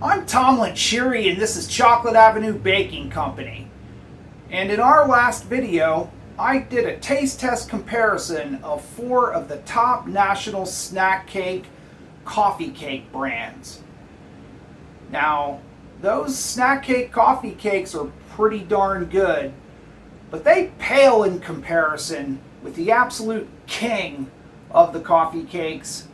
I'm Tomlin Sheary and this is Chocolate Avenue Baking Company. And in our last video, I did a taste test comparison of 4 of the top national snack cake, coffee cake brands. Now, those snack cake coffee cakes are pretty darn good, but they pale in comparison with the absolute king of the coffee cakes.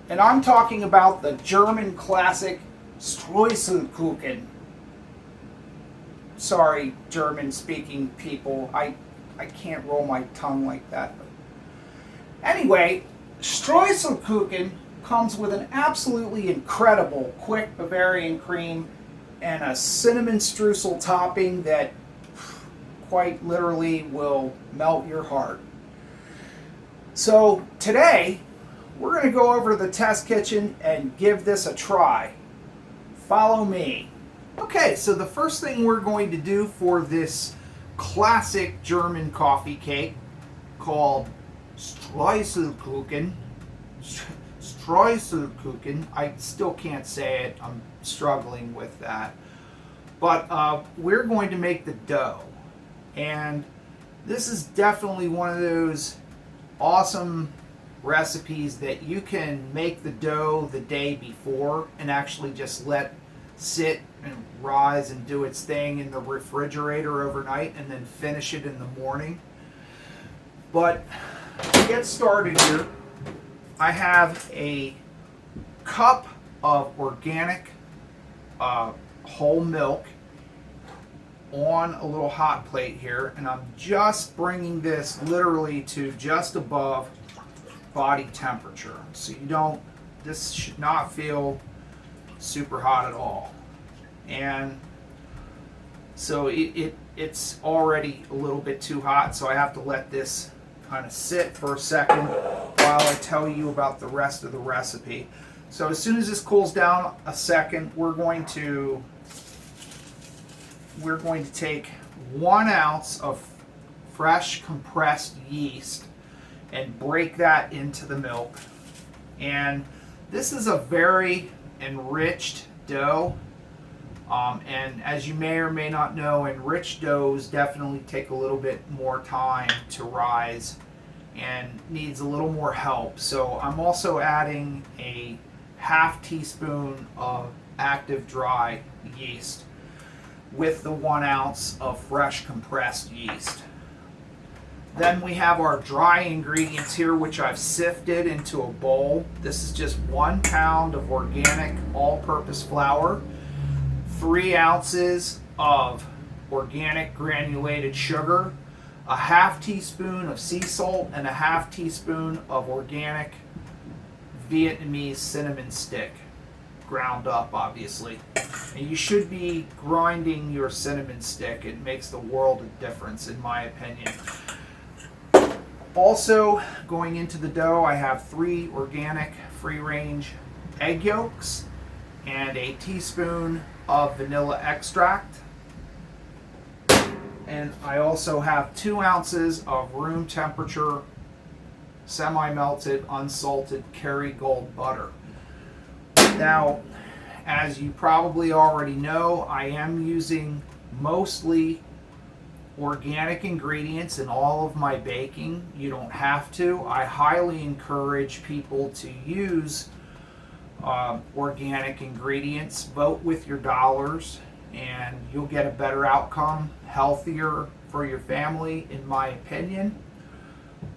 And I'm talking about the German classic Streusel Kuchen. Sorry, German-speaking people. I can't roll my tongue like that. Anyway, Streusel Kuchen comes with an absolutely incredible quick Bavarian cream and a cinnamon streusel topping that quite literally will melt your heart. So today, we're going to go over to the test kitchen and give this a try. Follow me. Okay, so the first thing we're going to do for this classic German coffee cake called Streusel Kuchen. Streusel Kuchen. I still can't say it. I'm struggling with that. But we're going to make the dough. And this is definitely one of those awesome recipes that you can make the dough the day before and actually just let sit and rise and do its thing in the refrigerator overnight and then finish it in the morning. But to get started here, I have a cup of organic whole milk on a little hot plate here, and I'm just bringing this literally to just above body temperature. So this should not feel super hot at all. And so it's already a little bit too hot, so I have to let this kind of sit for a second while I tell you about the rest of the recipe. So as soon as this cools down a second, we're going to take 1 ounce of fresh compressed yeast and break that into the milk. And this is a very enriched dough. And as you may or may not know, enriched doughs definitely take a little bit more time to rise and needs a little more help. So I'm also adding a ½ teaspoon of active dry yeast with the 1 ounce of fresh compressed yeast. Then we have our dry ingredients here, which I've sifted into a bowl. This is just 1 pound of organic all-purpose flour, 3 ounces of organic granulated sugar, a ½ teaspoon of sea salt, and a ½ teaspoon of organic Vietnamese cinnamon stick, ground up obviously. And you should be grinding your cinnamon stick. It makes the world of difference in my opinion. Also going into the dough, I have 3 organic free-range egg yolks and a teaspoon of vanilla extract. And I also have 2 ounces of room temperature semi-melted unsalted Kerrygold butter. Now, as you probably already know, I am using mostly organic ingredients in all of my baking. You don't have to. I highly encourage people to use organic ingredients. Vote with your dollars and you'll get a better outcome, healthier for your family in my opinion.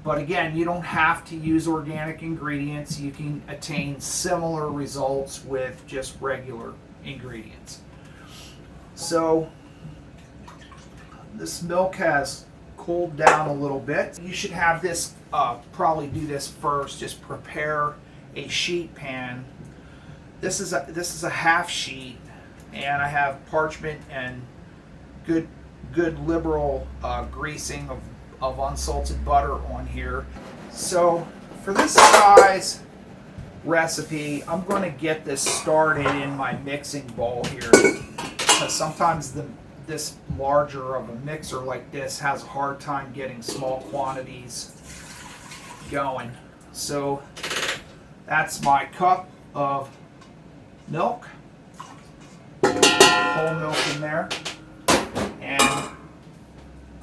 But again, you don't have to use organic ingredients. You can attain similar results with just regular ingredients. So this milk has cooled down a little bit. You should have this, probably do this first, just prepare a sheet pan. This is a half sheet, and I have parchment and good liberal greasing of unsalted butter on here. So for this size recipe, I'm going to get this started in my mixing bowl here, because sometimes this larger of a mixer like this has a hard time getting small quantities going. So that's my cup of milk. whole milk in there. And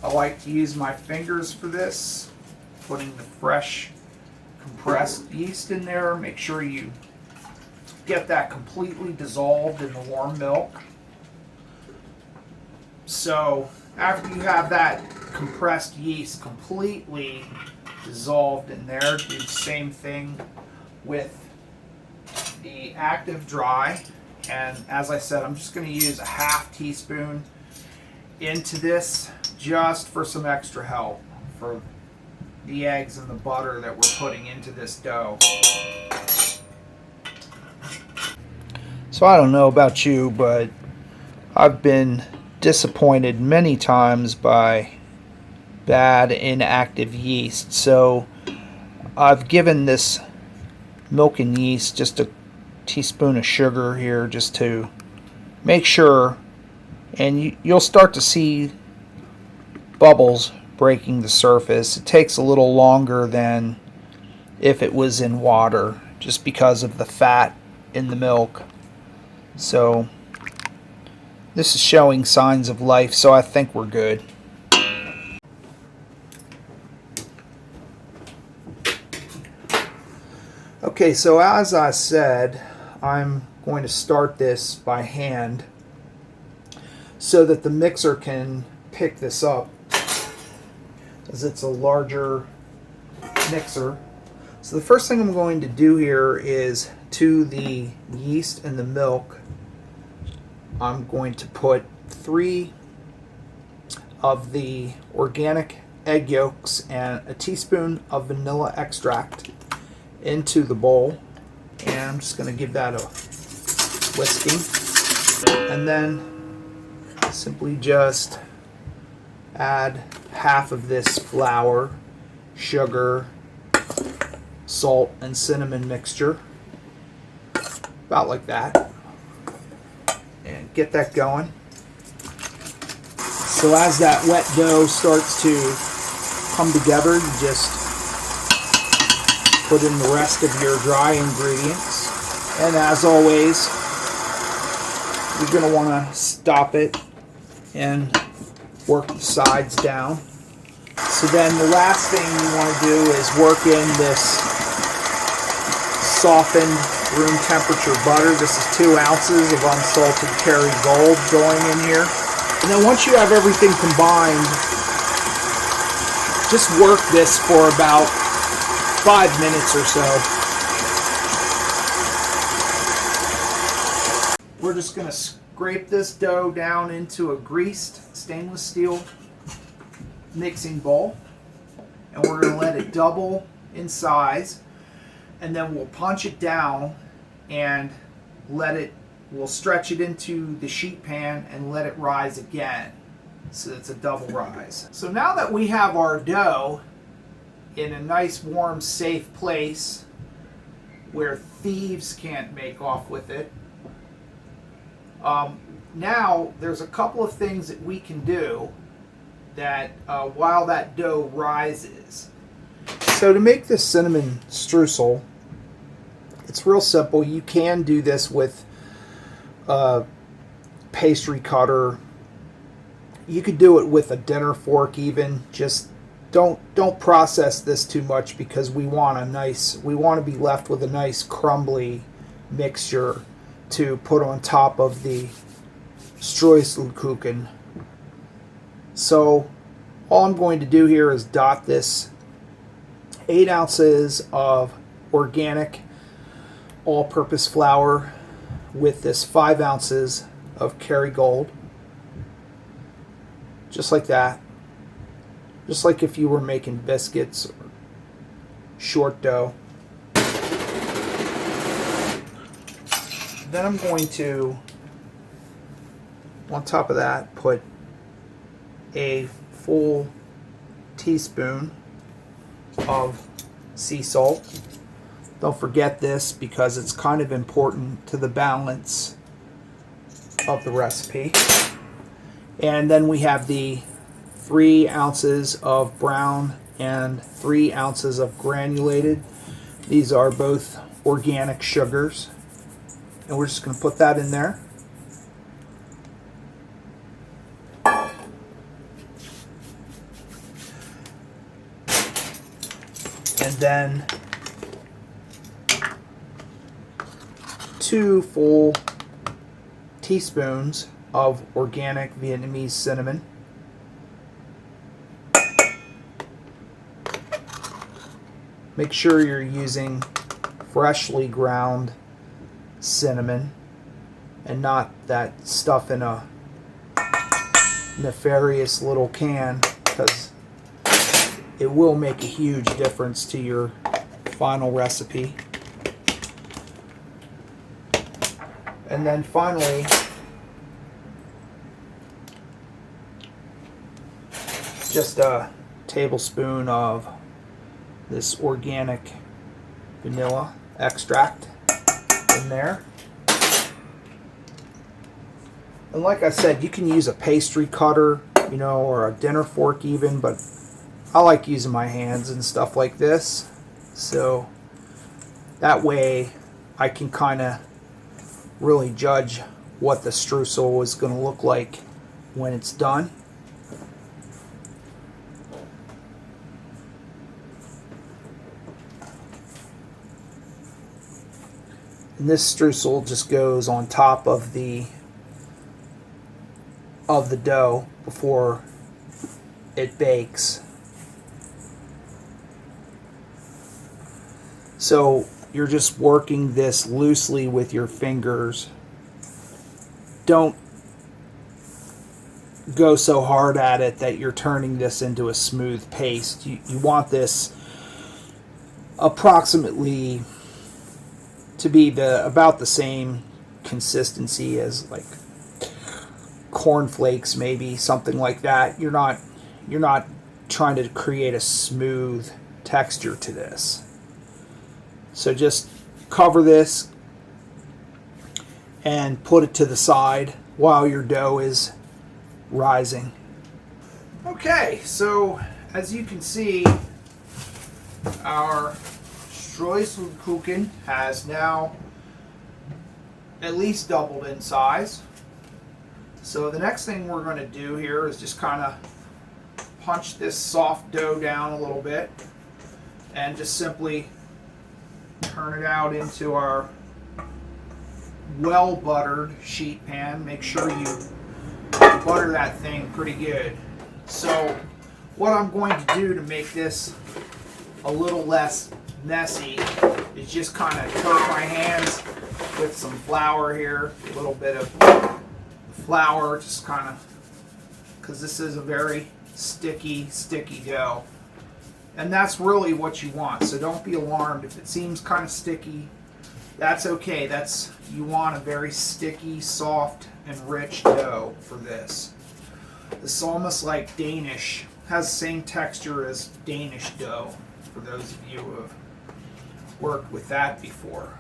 I like to use my fingers for this, putting the fresh compressed yeast in there. Make sure you get that completely dissolved in the warm milk. So after you have that compressed yeast completely dissolved in there, do the same thing with the active dry. And as I said, I'm just going to use a half teaspoon into this just for some extra help for the eggs and the butter that we're putting into this dough. So I don't know about you, but I've been disappointed many times by bad inactive yeast. So I've given this milk and yeast just a teaspoon of sugar here just to make sure, and you'll start to see bubbles breaking the surface. It takes a little longer than if it was in water just because of the fat in the milk. So this is showing signs of life, so I think we're good. Okay, so as I said, I'm going to start this by hand so that the mixer can pick this up, as it's a larger mixer. So the first thing I'm going to do here is, to the yeast and the milk, I'm going to put 3 of the organic egg yolks and a teaspoon of vanilla extract into the bowl, and I'm just going to give that a whisking, and then simply just add half of this flour, sugar, salt, and cinnamon mixture, about like that, and get that going. So as that wet dough starts to come together, you just put in the rest of your dry ingredients, and as always, you're going to want to stop it and work the sides down. So then the last thing you want to do is work in this softened room temperature butter. This is 2 ounces of unsalted Kerrygold going in here. And then once you have everything combined, just work this for about 5 minutes or so. We're just going to scrape this dough down into a greased stainless steel mixing bowl, and we're going to let it double in size, and then we'll punch it down and we'll stretch it into the sheet pan and let it rise again, so it's a double rise. So now that we have our dough in a nice, warm, safe place where thieves can't make off with it, now there's a couple of things that we can do that while that dough rises. So to make this cinnamon streusel, it's real simple. You can do this with a pastry cutter. You could do it with a dinner fork even. Just don't process this too much, because we want to be left with a nice crumbly mixture to put on top of the Streusel Kuchen. So all I'm going to do here is dot this 8 ounces of organic all-purpose flour with this 5 ounces of Kerrygold, just like that, just like if you were making biscuits or short dough. Then I'm going to, on top of that, put a full teaspoon of sea salt. Don't forget this, because it's kind of important to the balance of the recipe. And then we have the 3 ounces of brown and 3 ounces of granulated. These are both organic sugars, and we're just going to put that in there. then 2 full teaspoons of organic Vietnamese cinnamon. Make sure you're using freshly ground cinnamon and not that stuff in a nefarious little can, because it will make a huge difference to your final recipe. And then finally, just a tablespoon of this organic vanilla extract in there. And like I said, you can use a pastry cutter, you know, or a dinner fork even, but I like using my hands and stuff like this. So that way I can kind of really judge what the streusel is going to look like when it's done. And this streusel just goes on top of the dough before it bakes. So you're just working this loosely with your fingers. Don't go so hard at it that you're turning this into a smooth paste. You want this approximately to be about the same consistency as like cornflakes, maybe something like that. You're not trying to create a smooth texture to this. So just cover this and put it to the side while your dough is rising. Okay, so as you can see, our Streusel Kuchen has now at least doubled in size. So the next thing we're going to do here is just kind of punch this soft dough down a little bit and just simply turn it out into our well buttered sheet pan. Make sure you butter that thing pretty good. So what I'm going to do to make this a little less messy is just kind of coat my hands with some flour here, a little bit of flour, just kind of, because this is a very sticky dough. And that's really what you want, so don't be alarmed if it seems kind of sticky. That's okay. You want a very sticky, soft, and rich dough for this. This is almost like Danish, has the same texture as Danish dough, for those of you who have worked with that before.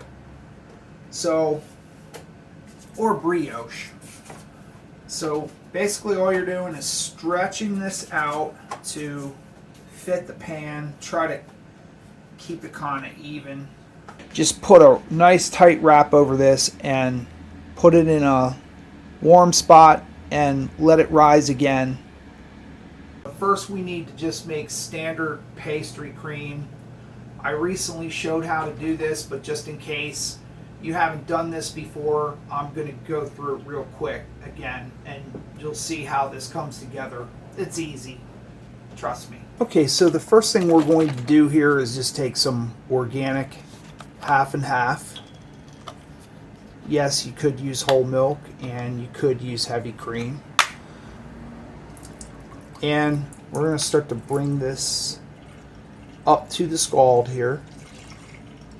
So, or brioche. So basically all you're doing is stretching this out to fit the pan. Try to keep it kind of even. Just put a nice tight wrap over this and put it in a warm spot and let it rise again. First we need to just make standard pastry cream. I recently showed how to do this, but just in case you haven't done this before, I'm going to go through it real quick again, and you'll see how this comes together. It's easy, trust me. Okay, so the first thing we're going to do here is just take some organic half and half. Yes, you could use whole milk and you could use heavy cream. And we're going to start to bring this up to the scald here.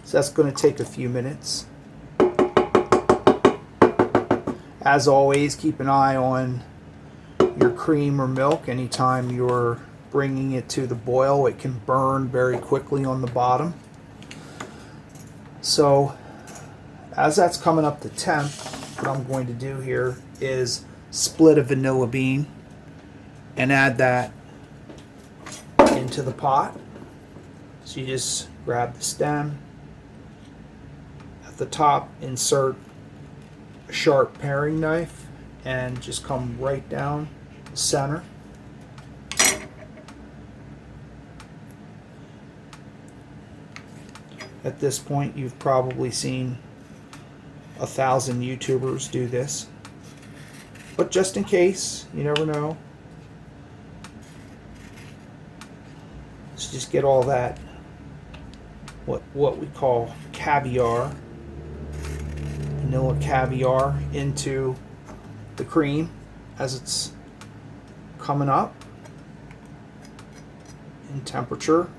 So that's going to take a few minutes. As always, keep an eye on your cream or milk anytime you're bringing it to the boil. It can burn very quickly on the bottom. So as that's coming up to temp, what I'm going to do here is split a vanilla bean and add that into the pot. So you just grab the stem. At the top, insert a sharp paring knife and just come right down the center. At this point, you've probably seen 1,000 YouTubers do this. But just in case, you never know. Let's just get all that, what we call caviar, vanilla caviar, into the cream as it's coming up in temperature.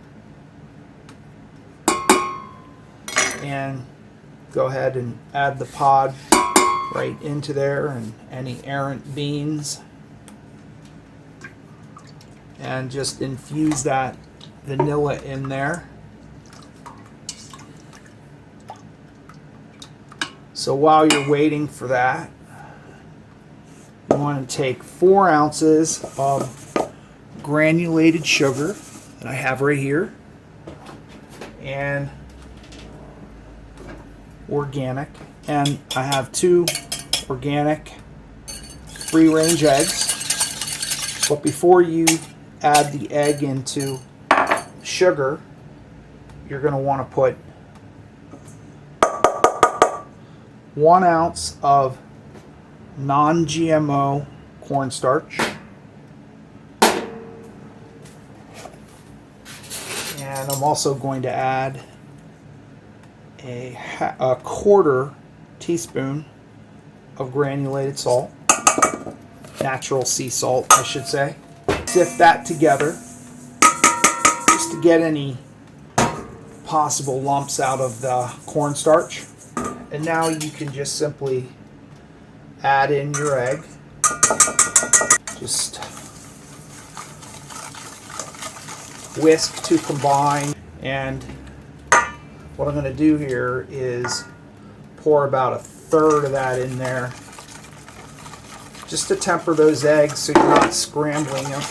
And go ahead and add the pod right into there, and any errant beans, and just infuse that vanilla in there. So while you're waiting for that, you want to take 4 ounces of granulated sugar that I have right here, and organic, and I have 2 organic free-range eggs. But before you add the egg into sugar, you're going to want to put 1 ounce of non-GMO cornstarch, and I'm also going to add a 1/4 teaspoon of granulated salt, natural sea salt I should say. Sift that together just to get any possible lumps out of the cornstarch. And now you can just simply add in your egg. Just whisk to combine, and what I'm going to do here is pour about 1/3 of that in there, just to temper those eggs so you're not scrambling them.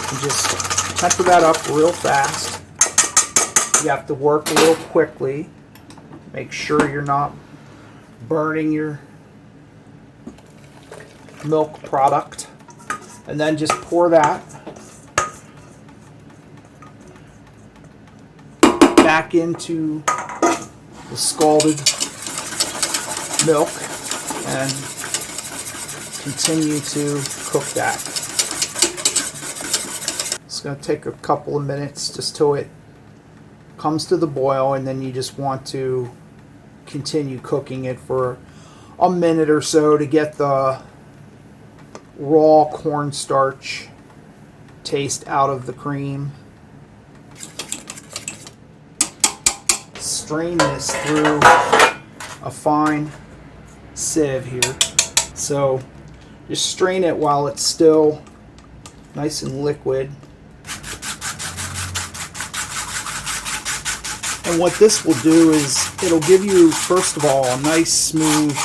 And just temper that up real fast. You have to work a little quickly. Make sure you're not burning your milk product. And then just pour that back into the scalded milk and continue to cook that. It's going to take a couple of minutes just till it comes to the boil, and then you just want to continue cooking it for a minute or so to get the raw cornstarch taste out of the cream. Strain this through a fine sieve here. So just strain it while it's still nice and liquid. And what this will do is it'll give you, first of all, a nice smooth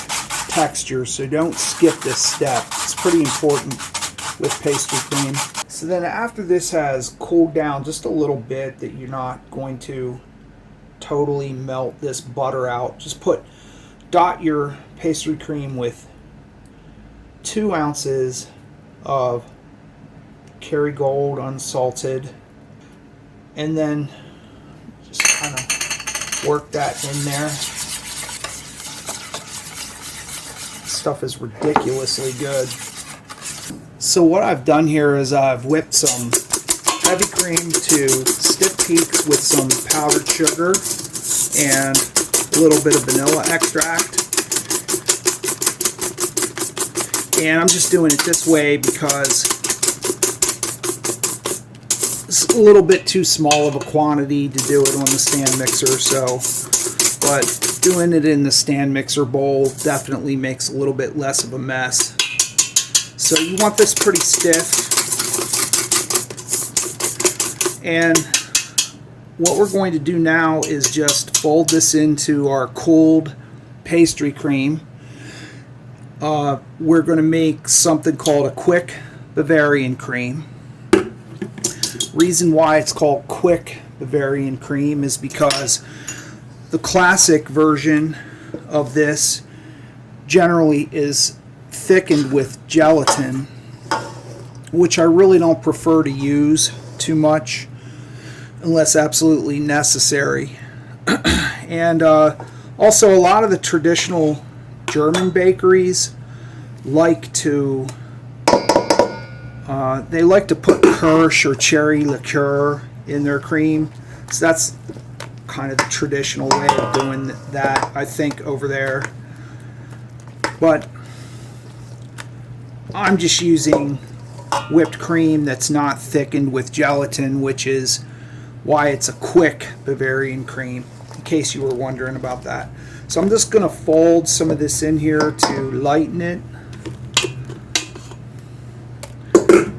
texture, so don't skip this step. It's pretty important with pastry cream. So then after this has cooled down just a little bit, that you're not going to totally melt this butter out, just dot your pastry cream with 2 ounces of Kerrygold unsalted, and then just kind of work that in there. Stuff is ridiculously good. So what I've done here is I've whipped some heavy cream to stiff peak with some powdered sugar and a little bit of vanilla extract. And I'm just doing it this way because it's a little bit too small of a quantity to do it on the stand mixer, but doing it in the stand mixer bowl definitely makes a little bit less of a mess. So you want this pretty stiff. And what we're going to do now is just fold this into our cooled pastry cream. We're going to make something called a quick Bavarian cream. Reason why it's called quick Bavarian cream is because the classic version of this generally is thickened with gelatin, which I really don't prefer to use too much unless absolutely necessary. And also, a lot of the traditional German bakeries like to they like to put Kirsch or cherry liqueur in their cream. So that's kind of the traditional way of doing that, I think, over there. But I'm just using whipped cream that's not thickened with gelatin, which is why it's a quick Bavarian cream, in case you were wondering about that. So I'm just going to fold some of this in here to lighten it.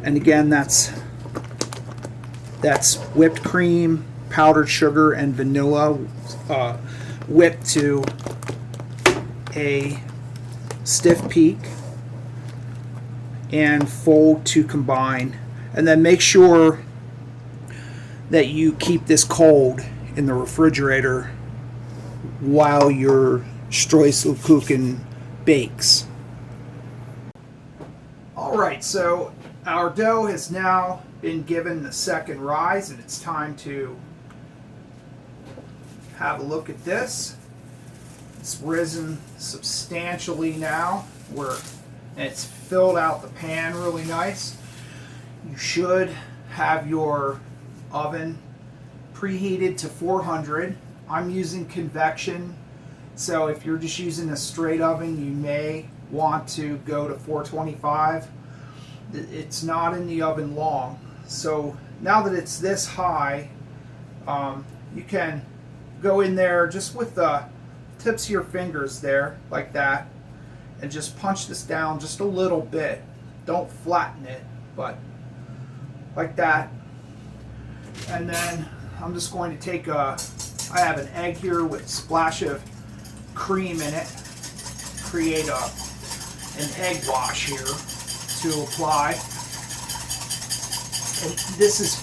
And again, that's whipped cream, powdered sugar, and vanilla whipped to a stiff peak and fold to combine. And then make sure that you keep this cold in the refrigerator while your Streusel Kuchen bakes. Alright, so our dough has now been given the second rise, and it's time to have a look at this. It's risen substantially now, and it's filled out the pan really nice. You should have your oven preheated to 400. I'm using convection, so if you're just using a straight oven, you may want to go to 425. It's not in the oven long. So now that it's this high, you can go in there just with the tips of your fingers there, like that, and just punch this down just a little bit. Don't flatten it, but like that. And then I'm just going to take I have an egg here with a splash of cream in it. Create an egg wash here to apply. And this is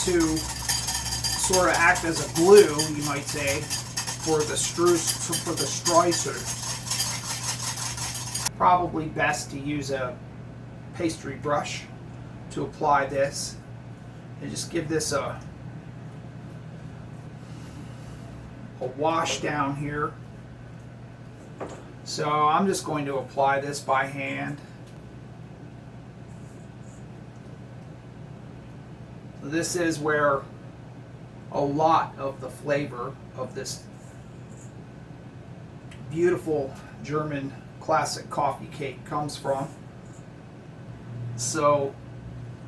to sort of act as a glue, you might say, for the Streusel. Probably best to use a pastry brush to apply this, and just give this a wash down here. So I'm just going to apply this by hand. This is where a lot of the flavor of this beautiful German classic coffee cake comes from. So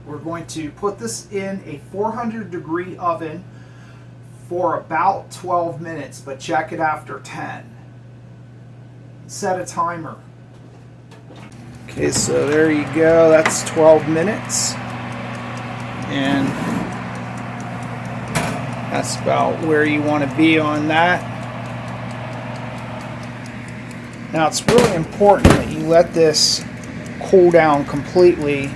we're going to put this in a 400-degree oven for about 12 minutes, but check it after 10. Set a timer. Okay, so there you go. That's 12 minutes. And that's about where you want to be on that. Now it's really important that you let this cool down completely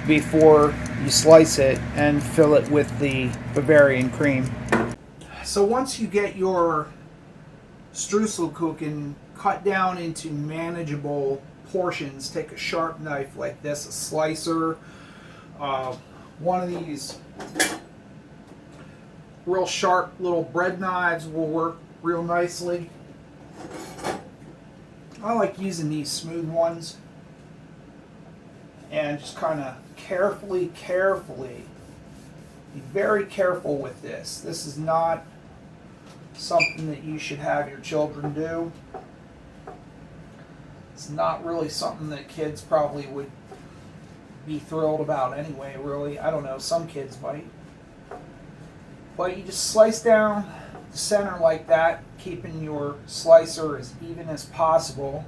before you slice it and fill it with the Bavarian cream. So once you get your Streusel Kuchen cut down into manageable portions, take a sharp knife like this, a slicer, one of these real sharp little bread knives will work real nicely. I like using these smooth ones, and just kind of carefully, be very careful with this. This is not something that you should have your children do. It's not really something that kids probably would be thrilled about anyway, really. I don't know, some kids might. But you just slice down the center like that, keeping your slicer as even as possible.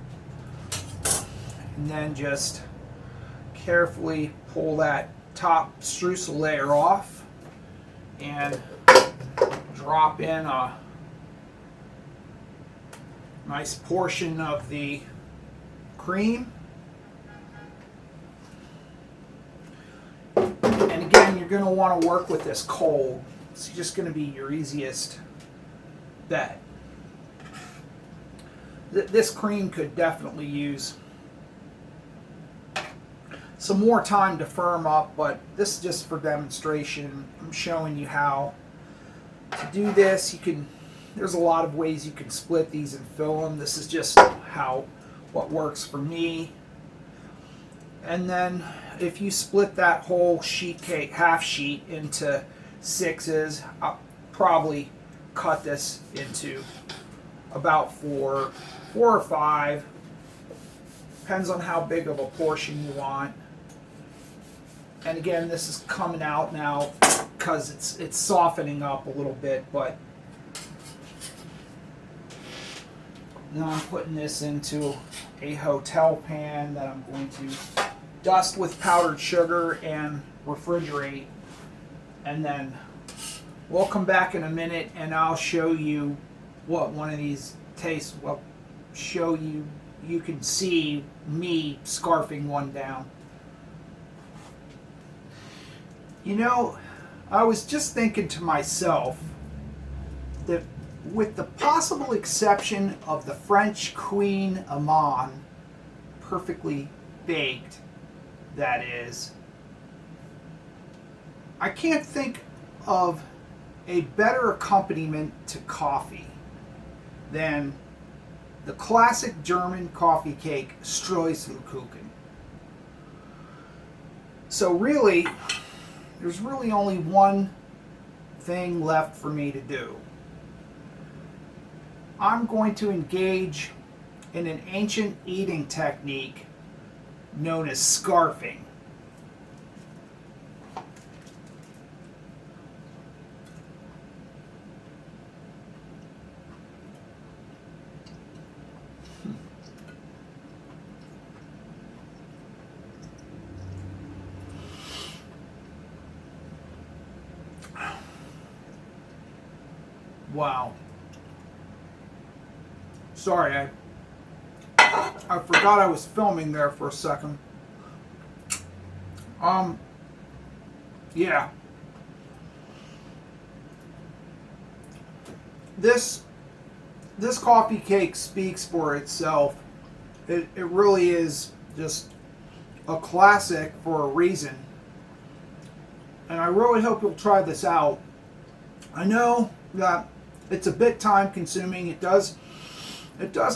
And then just carefully pull that top streusel layer off and drop in a nice portion of the cream. And again, you're going to want to work with this cold. It's just going to be your easiest bet. This cream could definitely use some more time to firm up, but this is just for demonstration. I'm showing you how to do this. There's a lot of ways you can split these and fill them. This is just what works for me. And then if you split that whole sheet cake, half sheet, into sixes, I'll probably cut this into about four or five. Depends on how big of a portion you want. And again, this is coming out now because it's softening up a little bit, but now I'm putting this into a hotel pan that I'm going to dust with powdered sugar and refrigerate. And then we'll come back in a minute and I'll show you what one of these tastes. Well, show you, you can see me scarfing one down. You know, I was just thinking to myself that with the possible exception of the French Queen Amande, perfectly baked, that is, I can't think of a better accompaniment to coffee than the classic German coffee cake Streusel Kuchen. So really, there's really only one thing left for me to do. I'm going to engage in an ancient eating technique known as scarfing. Wow. Sorry, I forgot I was filming there for a second. Yeah. This coffee cake speaks for itself. It really is just a classic for a reason. And I really hope you'll try this out. I know that it's a bit time consuming. It does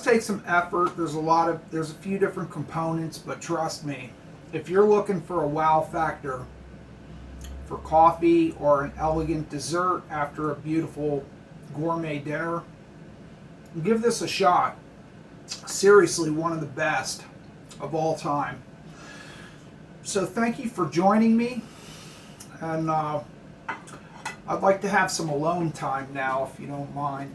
take some effort. There's a few different components, but trust me, if you're looking for a wow factor for coffee or an elegant dessert after a beautiful gourmet dinner, give this a shot. Seriously, one of the best of all time. So thank you for joining me, and I'd like to have some alone time now, if you don't mind.